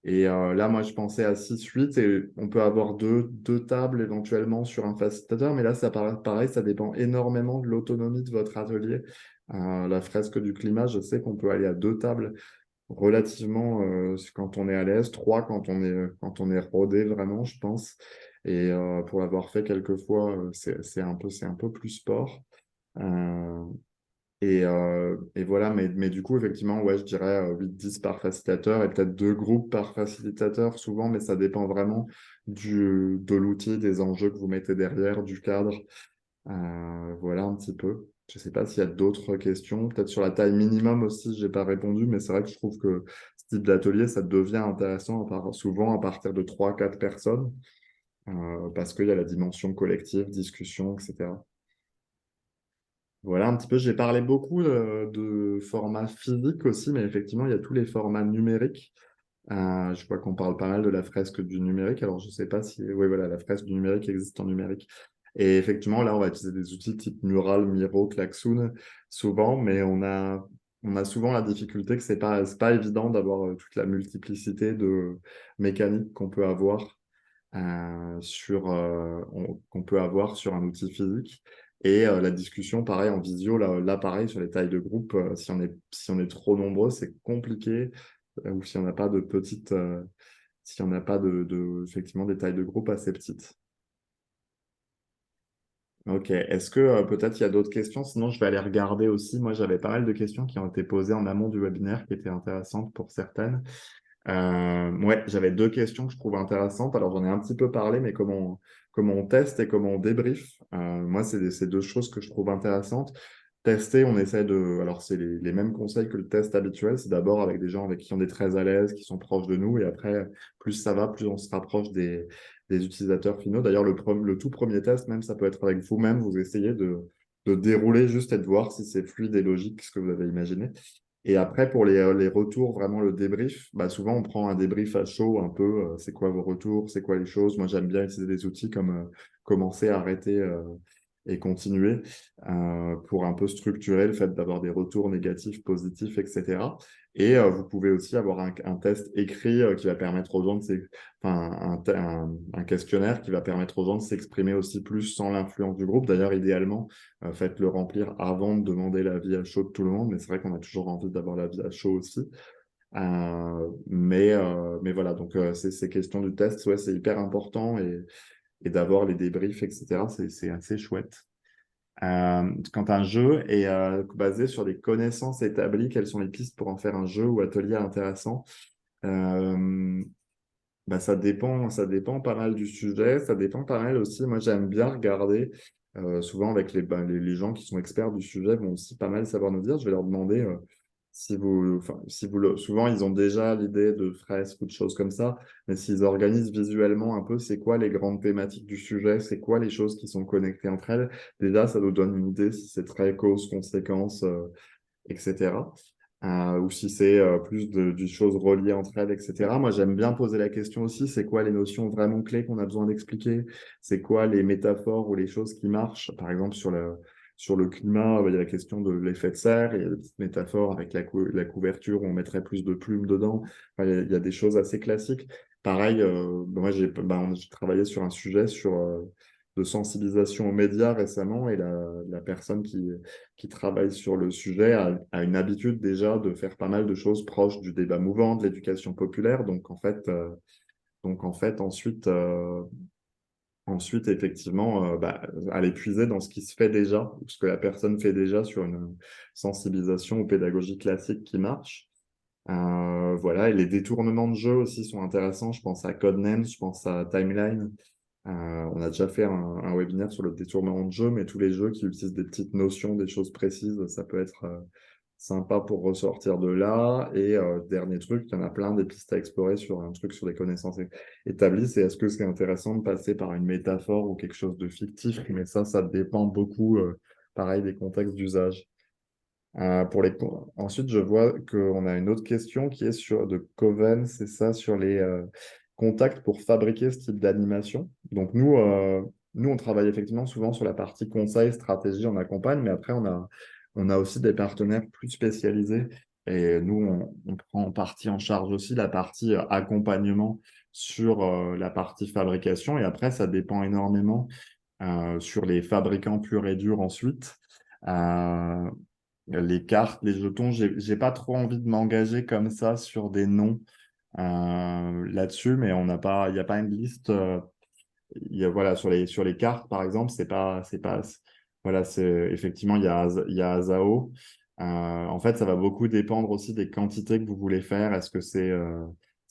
Et là, moi, je pensais à 6-8 et on peut avoir deux tables éventuellement sur un facilitateur, mais là, ça paraît pareil, ça dépend énormément de l'autonomie de votre atelier. La fresque du climat, je sais qu'on peut aller à 2 tables relativement quand on est à l'aise, 3 quand on est rodé vraiment, je pense. Et pour l'avoir fait quelques fois, c'est un peu plus sport. Euh, et voilà, mais du coup, effectivement, ouais, je dirais 8-10 par facilitateur et peut-être 2 groupes par facilitateur souvent, mais ça dépend vraiment de l'outil, des enjeux que vous mettez derrière, du cadre. Voilà un petit peu. Je ne sais pas s'il y a d'autres questions. Peut-être sur la taille minimum aussi, je n'ai pas répondu, mais c'est vrai que je trouve que ce type d'atelier, ça devient intéressant souvent à partir de 3-4 personnes, parce qu'il y a la dimension collective, discussion, etc. Voilà un petit peu, j'ai parlé beaucoup de formats physiques aussi, mais effectivement, il y a tous les formats numériques. Je vois qu'on parle pas mal de la fresque du numérique. Alors, je ne sais pas si... Oui, voilà, la fresque du numérique existe en numérique. Et effectivement, là, on va utiliser des outils type Mural, Miro, Klaxoon, souvent, mais on a souvent la difficulté que c'est pas évident d'avoir toute la multiplicité de mécaniques qu'on peut avoir sur un outil physique. Et la discussion, pareil, en visio, là, pareil, sur les tailles de groupe, si on est trop nombreux, c'est compliqué. Ou s'il n'y en a pas de petites, s'il n'y en a pas effectivement, des tailles de groupe assez petites. Ok, est-ce que peut-être il y a d'autres questions? Sinon, je vais aller regarder aussi. Moi, j'avais pas mal de questions qui ont été posées en amont du webinaire qui étaient intéressantes pour certaines. Ouais, j'avais 2 questions que je trouve intéressantes. Alors, j'en ai un petit peu parlé, mais comment on teste et comment on débrief. Moi, c'est 2 choses que je trouve intéressantes. Tester, on essaie de... Alors, c'est les mêmes conseils que le test habituel. C'est d'abord avec des gens avec qui on est très à l'aise, qui sont proches de nous. Et après, plus ça va, plus on se rapproche des utilisateurs finaux. D'ailleurs, le tout premier test, même, ça peut être avec vous-même. Vous essayez de dérouler juste et de voir si c'est fluide et logique, ce que vous avez imaginé. Et après, pour les retours, vraiment le débrief, bah souvent on prend un débrief à chaud un peu, c'est quoi vos retours, c'est quoi les choses. Moi, j'aime bien utiliser des outils comme commencer, arrêter et continuer pour un peu structurer le fait d'avoir des retours négatifs, positifs, etc. Et vous pouvez aussi avoir un test écrit qui va permettre aux gens enfin, un questionnaire qui va permettre aux gens de s'exprimer aussi plus sans l'influence du groupe. D'ailleurs, idéalement, faites-le remplir avant de demander l'avis à chaud de tout le monde, mais c'est vrai qu'on a toujours envie d'avoir l'avis à chaud aussi. Mais voilà, donc ces questions du test, ouais, c'est hyper important et d'avoir les débriefs, etc., c'est assez chouette. Quand un jeu est basé sur des connaissances établies, quelles sont les pistes pour en faire un jeu ou atelier intéressant? Euh, Bah, ça dépend pas mal du sujet, ça dépend pas mal aussi. Moi, j'aime bien regarder, souvent avec les gens qui sont experts du sujet vont aussi pas mal savoir nous dire. Je vais leur demander souvent ils ont déjà l'idée de fresques ou de choses comme ça, mais s'ils organisent visuellement un peu, c'est quoi les grandes thématiques du sujet, c'est quoi les choses qui sont connectées entre elles. Déjà, ça nous donne une idée si c'est très cause, conséquence, etc. Ou si c'est plus de choses reliées entre elles, etc. Moi, j'aime bien poser la question aussi, c'est quoi les notions vraiment clés qu'on a besoin d'expliquer? C'est quoi les métaphores ou les choses qui marchent? Par exemple, sur le climat, il y a la question de l'effet de serre, il y a des petites métaphores avec la couverture où on mettrait plus de plumes dedans. Enfin, il y a des choses assez classiques. Pareil, moi, j'ai travaillé sur un sujet de sensibilisation aux médias récemment et la personne qui travaille sur le sujet a une habitude déjà de faire pas mal de choses proches du débat mouvant, de l'éducation populaire. Donc en fait ensuite effectivement, aller puiser dans ce qui se fait déjà, ou ce que la personne fait déjà sur une sensibilisation ou pédagogie classique qui marche. Voilà, et les détournements de jeu aussi sont intéressants. Je pense à Codenames, je pense à Timeline. On a déjà fait un webinaire sur le détournement de jeu, mais tous les jeux qui utilisent des petites notions, des choses précises, ça peut être sympa pour ressortir de là. Et dernier truc, il y en a plein des pistes à explorer sur un truc sur des connaissances établies. C'est est-ce que c'est intéressant de passer par une métaphore ou quelque chose de fictif? Mais ça dépend beaucoup, pareil, des contextes d'usage. Ensuite, je vois qu'on a une autre question qui est sur de Coven, c'est ça, sur les contacts pour fabriquer ce type d'animation. Donc nous, on travaille effectivement souvent sur la partie conseil, stratégie, on accompagne, mais après, on a aussi des partenaires plus spécialisés. Et nous, on prend en partie en charge aussi la partie accompagnement sur la partie fabrication. Et après, ça dépend énormément sur les fabricants purs et durs ensuite. Euh, les cartes, les jetons, j'ai pas trop envie de m'engager comme ça sur des noms là-dessus, mais il n'y a pas une liste. Voilà, sur les cartes, par exemple, voilà, effectivement, il y a Azao. En fait, ça va beaucoup dépendre aussi des quantités que vous voulez faire. Est-ce que c'est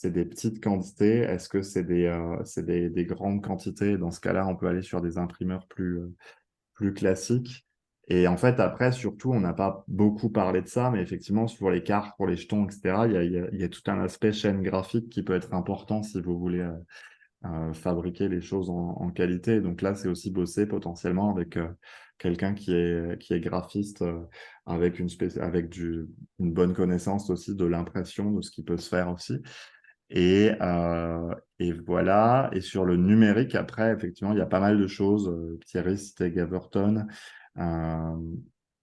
des petites quantités? Est-ce que des grandes quantités? Dans ce cas-là, on peut aller sur des imprimeurs plus classique. Et en fait, après, surtout, on n'a pas beaucoup parlé de ça, mais effectivement, sur les cartes, pour les jetons, etc., il y a tout un aspect chaîne graphique qui peut être important si vous voulez fabriquer les choses en qualité. Donc là, c'est aussi bosser potentiellement avec quelqu'un qui est graphiste, avec une bonne connaissance aussi de l'impression, de ce qui peut se faire aussi. Et voilà. Et sur le numérique, après, effectivement, il y a pas mal de choses. Thierry citait Gaverton. Euh,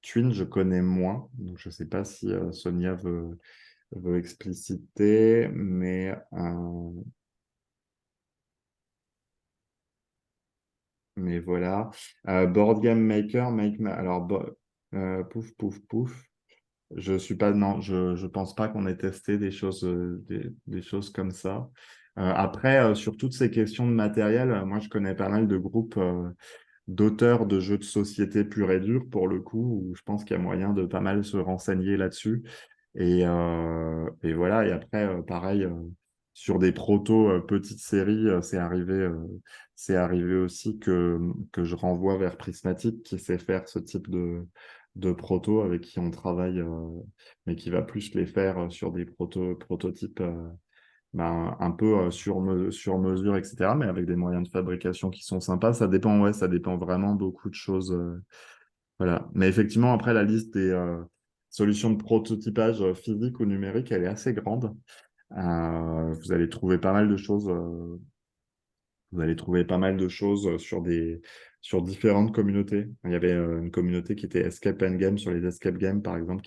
Twin, je connais moins. Donc, je ne sais pas si Sonia veut expliciter. Mais voilà. Board Game Maker, pouf, pouf, pouf. Je suis pas, non, je pense pas qu'on ait testé des choses comme ça. Après, sur toutes ces questions de matériel, moi, je connais pas mal de groupes d'auteurs de jeux de société purs et durs, pour le coup, où je pense qu'il y a moyen de pas mal se renseigner là-dessus. Et voilà. Et après, pareil, sur des protos petites séries, c'est arrivé aussi que je renvoie vers Prismatic, qui sait faire ce type de proto avec qui on travaille, mais qui va plus les faire sur des prototypes un peu sur mesure, etc., mais avec des moyens de fabrication qui sont sympas. Ça dépend, ouais, ça dépend vraiment beaucoup de choses. Voilà. Mais effectivement, après, la liste des solutions de prototypage physique ou numérique, elle est assez grande. Vous allez trouver pas mal de choses. Vous allez trouver pas mal de choses sur différentes communautés. Il y avait une communauté qui était Escape and Game sur les Escape Games, par exemple,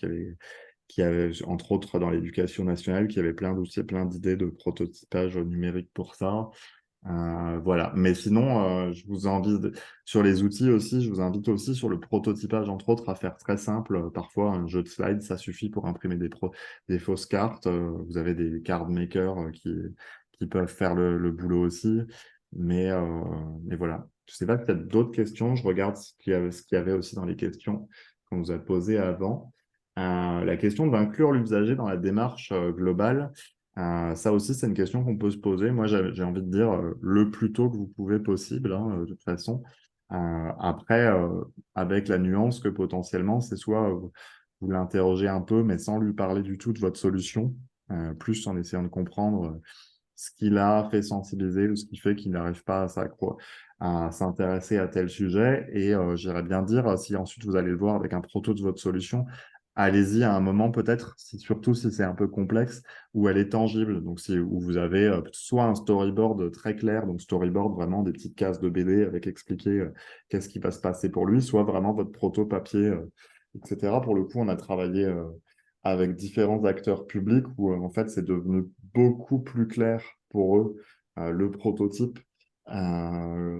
qui avait, entre autres dans l'éducation nationale, qui avait plein d'outils, plein d'idées de prototypage numérique pour ça. Voilà. Mais sinon, sur les outils aussi, je vous invite aussi sur le prototypage, entre autres, à faire très simple. Parfois, un jeu de slide, ça suffit pour imprimer des fausses cartes. Vous avez des card makers qui peuvent faire le boulot aussi. Mais voilà. Je sais pas si tu as d'autres questions. Je regarde ce qu'il y avait aussi dans les questions qu'on nous a posées avant. La question d'inclure l'usager dans la démarche globale, ça aussi, c'est une question qu'on peut se poser. Moi, j'ai envie de dire le plus tôt que vous pouvez possible, hein, de toute façon. Après, avec la nuance que potentiellement, c'est soit vous l'interrogez un peu, mais sans lui parler du tout de votre solution, plus en essayant de comprendre ce qui l'a fait sensibiliser ou ce qui fait qu'il n'arrive pas à s'intéresser à tel sujet. Et j'irais bien dire, si ensuite vous allez le voir avec un proto de votre solution, allez-y à un moment peut-être, surtout si c'est un peu complexe, où elle est tangible. Donc, où vous avez soit un storyboard très clair, donc storyboard vraiment des petites cases de BD avec expliquer qu'est-ce qui va se passer pour lui, soit vraiment votre proto papier, etc. Pour le coup, on a travaillé avec différents acteurs publics où en fait c'est devenu beaucoup plus clair pour eux le prototype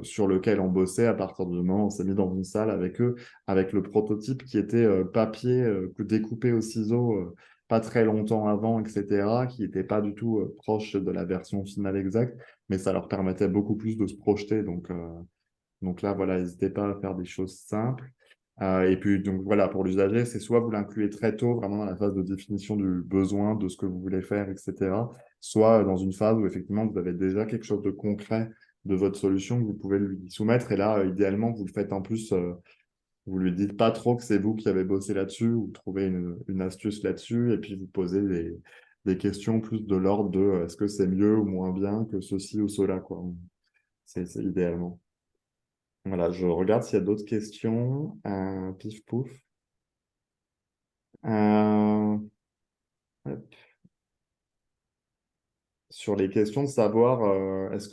sur lequel on bossait à partir du moment où on s'est mis dans une salle avec eux, avec le prototype qui était papier découpé au ciseau pas très longtemps avant, etc., qui n'était pas du tout proche de la version finale exacte, mais ça leur permettait beaucoup plus de se projeter. Donc là, voilà, n'hésitez pas à faire des choses simples. Et puis, donc voilà, pour l'usager, c'est soit vous l'incluez très tôt, vraiment dans la phase de définition du besoin, de ce que vous voulez faire, etc. Soit dans une phase où effectivement vous avez déjà quelque chose de concret de votre solution que vous pouvez lui soumettre. Et là, idéalement, vous le faites en plus, vous lui dites pas trop que c'est vous qui avez bossé là-dessus ou trouvez une astuce là-dessus. Et puis vous posez des questions plus de l'ordre de est-ce que c'est mieux ou moins bien que ceci ou cela, quoi. C'est idéalement. Voilà, je regarde s'il y a d'autres questions. Pif pouf. Euh, hop. Sur les questions de savoir est-ce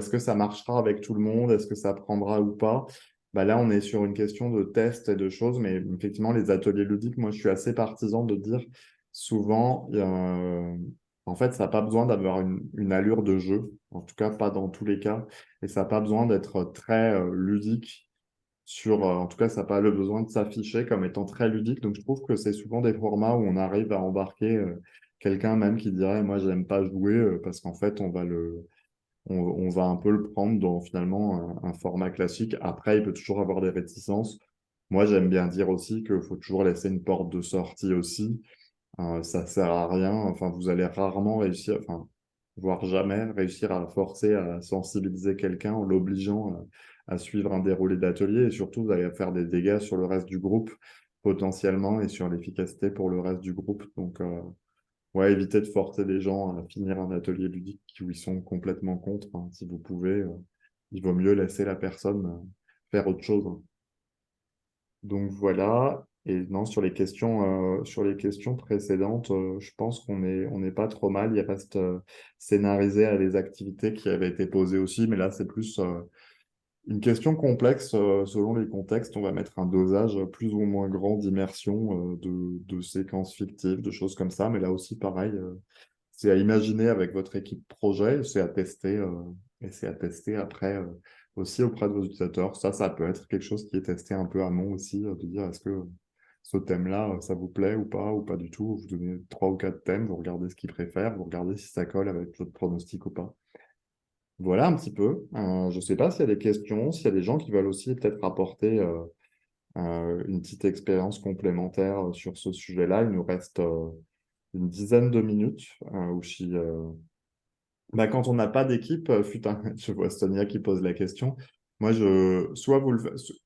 que ça marchera avec tout le monde, est-ce que ça prendra ou pas. Bah là, on est sur une question de test et de choses, mais effectivement, les ateliers ludiques, moi, je suis assez partisan de dire souvent, en fait, ça n'a pas besoin d'avoir une allure de jeu, en tout cas pas dans tous les cas, et ça n'a pas besoin d'être très ludique en tout cas, ça n'a pas le besoin de s'afficher comme étant très ludique. Donc, je trouve que c'est souvent des formats où on arrive à embarquer quelqu'un même qui dirait, moi, j'aime pas jouer parce qu'en fait, on va un peu le prendre dans finalement un format classique. Après, il peut toujours avoir des réticences. Moi, j'aime bien dire aussi qu'il faut toujours laisser une porte de sortie aussi. Ça sert à rien. Enfin, vous allez rarement réussir, enfin, voire jamais réussir à forcer, à sensibiliser quelqu'un en l'obligeant à suivre un déroulé d'atelier. Et surtout, vous allez faire des dégâts sur le reste du groupe potentiellement et sur l'efficacité pour le reste du groupe. Donc, ouais, évitez de forcer les gens à finir un atelier ludique où ils sont complètement contre, hein. Si vous pouvez, il vaut mieux laisser la personne faire autre chose, hein. Donc voilà. Et non, sur les questions précédentes, je pense on n'est pas trop mal. Il reste scénarisé à des activités qui avaient été posées aussi, mais là, c'est plus une question complexe selon les contextes. On va mettre un dosage plus ou moins grand d'immersion, de séquences fictives, de choses comme ça. Mais là aussi, pareil, c'est à imaginer avec votre équipe projet, et c'est à tester après aussi auprès de vos utilisateurs. Ça peut être quelque chose qui est testé un peu amont aussi, de dire est-ce que ce thème-là, ça vous plaît ou pas du tout. Vous donnez trois ou quatre thèmes, vous regardez ce qu'ils préfèrent, vous regardez si ça colle avec votre pronostic ou pas. Voilà un petit peu. Je ne sais pas s'il y a des questions, s'il y a des gens qui veulent aussi peut-être apporter une petite expérience complémentaire sur ce sujet-là. Il nous reste une dizaine de minutes où quand on n'a pas d'équipe, je vois Sonia qui pose la question. Moi, soit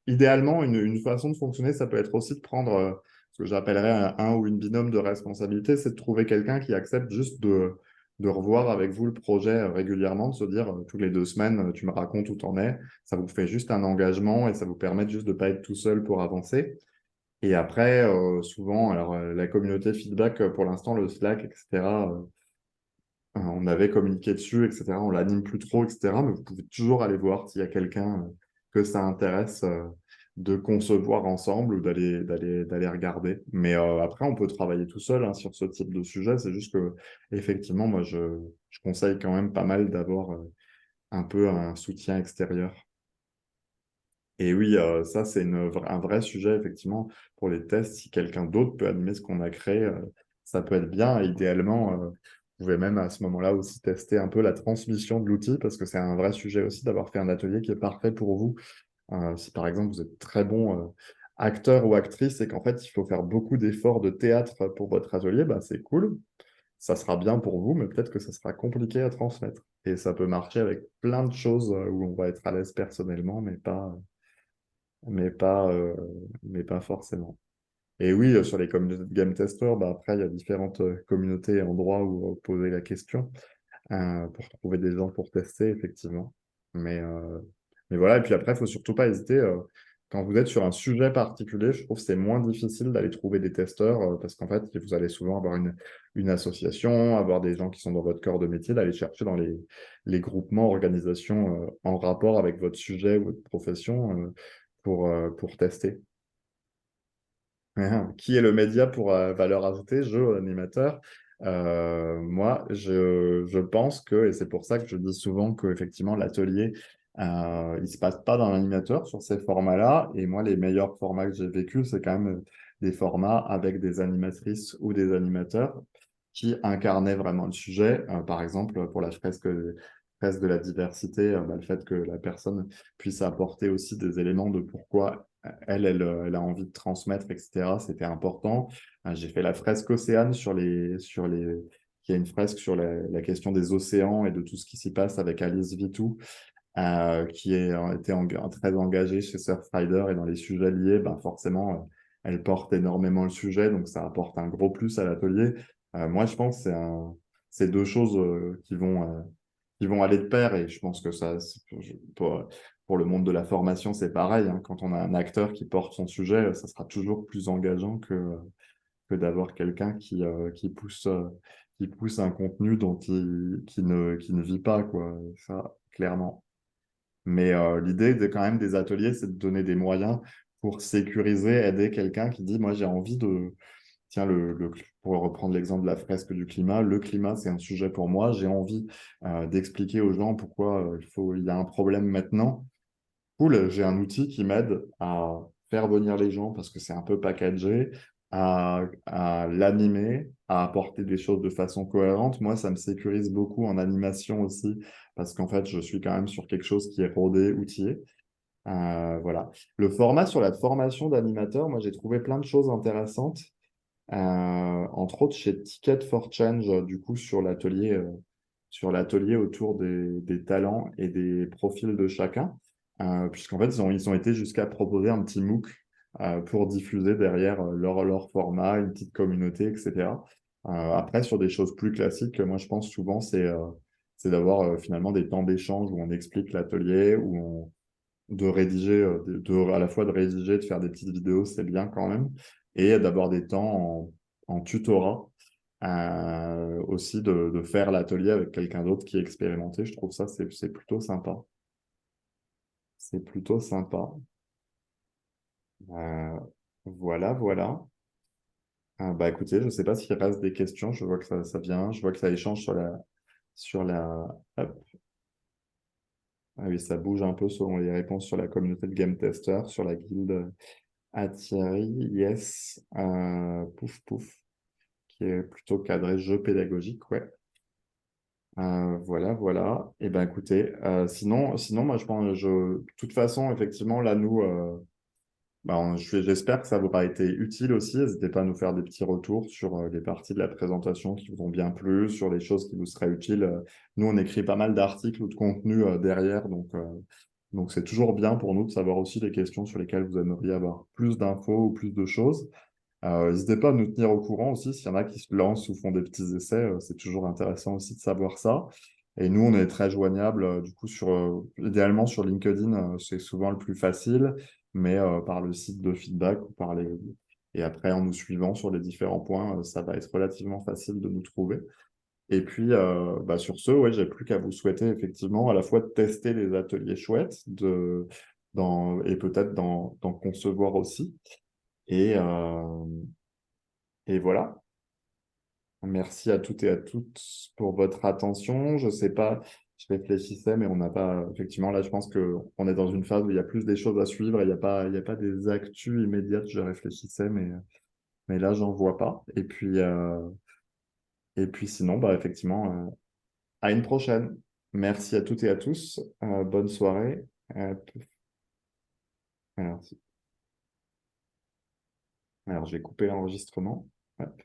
idéalement, une façon de fonctionner, ça peut être aussi de prendre ce que j'appellerais un ou une binôme de responsabilité, c'est de trouver quelqu'un qui accepte juste de revoir avec vous le projet régulièrement, de se dire toutes les 2 semaines, tu me racontes où t'en es. Ça vous fait juste un engagement et ça vous permet juste de ne pas être tout seul pour avancer. Et après, souvent, alors la communauté feedback, pour l'instant, le Slack, etc., on avait communiqué dessus, etc. On l'anime plus trop, etc. Mais vous pouvez toujours aller voir s'il y a quelqu'un que ça intéresse de concevoir ensemble ou d'aller regarder. Mais après, on peut travailler tout seul hein, sur ce type de sujet. C'est juste que, effectivement, moi, je conseille quand même pas mal d'avoir un peu un soutien extérieur. Et oui, ça, c'est un vrai sujet, effectivement, pour les tests. Si quelqu'un d'autre peut animer ce qu'on a créé, ça peut être bien. Idéalement, pouvez même à ce moment-là aussi tester un peu la transmission de l'outil, parce que c'est un vrai sujet aussi d'avoir fait un atelier qui est parfait pour vous. Si par exemple vous êtes très bon acteur ou actrice et qu'en fait il faut faire beaucoup d'efforts de théâtre pour votre atelier, bah, c'est cool, ça sera bien pour vous, mais peut-être que ça sera compliqué à transmettre. Et ça peut marcher avec plein de choses où on va être à l'aise personnellement, mais pas, euh, mais pas forcément. Et oui, sur les communautés de game testers, bah, après, il y a différentes communautés et endroits où poser la question pour trouver des gens pour tester, effectivement. Mais, euh, mais voilà, et puis après, il faut surtout pas hésiter. Quand vous êtes sur un sujet particulier, je trouve que c'est moins difficile d'aller trouver des testeurs parce qu'en fait, vous allez souvent avoir une association, avoir des gens qui sont dans votre corps de métier, d'aller chercher dans les groupements, organisations en rapport avec votre sujet ou votre profession pour tester. Qui est le média pour valeur ajoutée, jeu, animateur? Moi, je pense que, et c'est pour ça que je dis souvent qu'effectivement, l'atelier, il ne se passe pas dans l'animateur sur ces formats-là. Et moi, les meilleurs formats que j'ai vécu, c'est quand même des formats avec des animatrices ou des animateurs qui incarnaient vraiment le sujet. Par exemple, pour la fresque de la diversité, bah, le fait que la personne puisse apporter aussi des éléments de pourquoi elle a envie de transmettre, etc. C'était important. J'ai fait la fresque Océane qui est une fresque sur la question des océans et de tout ce qui s'y passe avec Alice Vitou, qui a été très engagée chez Surfrider et dans les sujets liés, ben forcément, elle porte énormément le sujet, donc ça apporte un gros plus à l'atelier. Moi, je pense que c'est deux choses qui vont aller de pair et je pense que pour le monde de la formation, c'est pareil, hein. Quand on a un acteur qui porte son sujet, ça sera toujours plus engageant que d'avoir quelqu'un qui pousse un contenu qui ne vit pas, quoi. Ça, clairement. Mais l'idée quand même des ateliers, c'est de donner des moyens pour sécuriser, aider quelqu'un qui dit, moi j'ai envie de, tiens, pour reprendre l'exemple de la fresque du climat, le climat c'est un sujet pour moi, j'ai envie d'expliquer aux gens pourquoi il y a un problème maintenant. Cool, j'ai un outil qui m'aide à faire venir les gens parce que c'est un peu packagé, à l'animer, à apporter des choses de façon cohérente. Moi, ça me sécurise beaucoup en animation aussi parce qu'en fait, je suis quand même sur quelque chose qui est rodé, outillé. Voilà. Le format sur la formation d'animateur, moi, j'ai trouvé plein de choses intéressantes, entre autres chez Ticket for Change, du coup, sur l'atelier autour des talents et des profils de chacun, puisqu'en fait, ils ont été jusqu'à proposer un petit MOOC pour diffuser derrière leur format, une petite communauté, etc. Après, sur des choses plus classiques, moi, je pense souvent, c'est d'avoir finalement des temps d'échange où on explique l'atelier, de rédiger, à la fois de rédiger, de faire des petites vidéos, c'est bien quand même, et d'avoir des temps en tutorat, aussi de faire l'atelier avec quelqu'un d'autre qui est expérimenté. Je trouve ça, c'est plutôt sympa. C'est plutôt sympa. Euh, voilà, voilà. Bah écoutez, je ne sais pas s'il reste des questions. Je vois que ça vient. Je vois que ça échange hop. Ah oui, ça bouge un peu selon les réponses sur la communauté de game testers, sur la guilde à Thierry. Yes. Pouf, pouf. Qui est plutôt cadré jeu pédagogique, ouais. Voilà, voilà. Et ben écoutez, sinon, moi je pense, de toute façon, effectivement, là, nous, j'espère que ça vous aura été utile aussi. N'hésitez pas à nous faire des petits retours sur les parties de la présentation qui vous ont bien plu, sur les choses qui vous seraient utiles. Nous, on écrit pas mal d'articles ou de contenu derrière, donc c'est toujours bien pour nous de savoir aussi les questions sur lesquelles vous aimeriez avoir plus d'infos ou plus de choses. N'hésitez pas à nous tenir au courant aussi s'il y en a qui se lancent ou font des petits essais. C'est toujours intéressant aussi de savoir ça. Et nous, on est très joignables, du coup, idéalement sur LinkedIn, c'est souvent le plus facile, mais par le site de feedback ou et après, en nous suivant sur les différents points, ça va être relativement facile de nous trouver. Et puis, sur ce, ouais, j'ai plus qu'à vous souhaiter effectivement à la fois de tester les ateliers chouettes et peut-être d'en concevoir aussi. Et, euh, et voilà. Merci à toutes et à toutes pour votre attention. Je sais pas, je réfléchissais, mais on n'a pas, effectivement, là, je pense qu'on est dans une phase où il y a plus des choses à suivre et il y a pas des actus immédiates. Je réfléchissais, mais là, j'en vois pas. Et puis, Et puis sinon, bah, effectivement, à une prochaine. Merci à toutes et à tous. Bonne soirée. Euh, alors, alors, je vais couper l'enregistrement. Hop.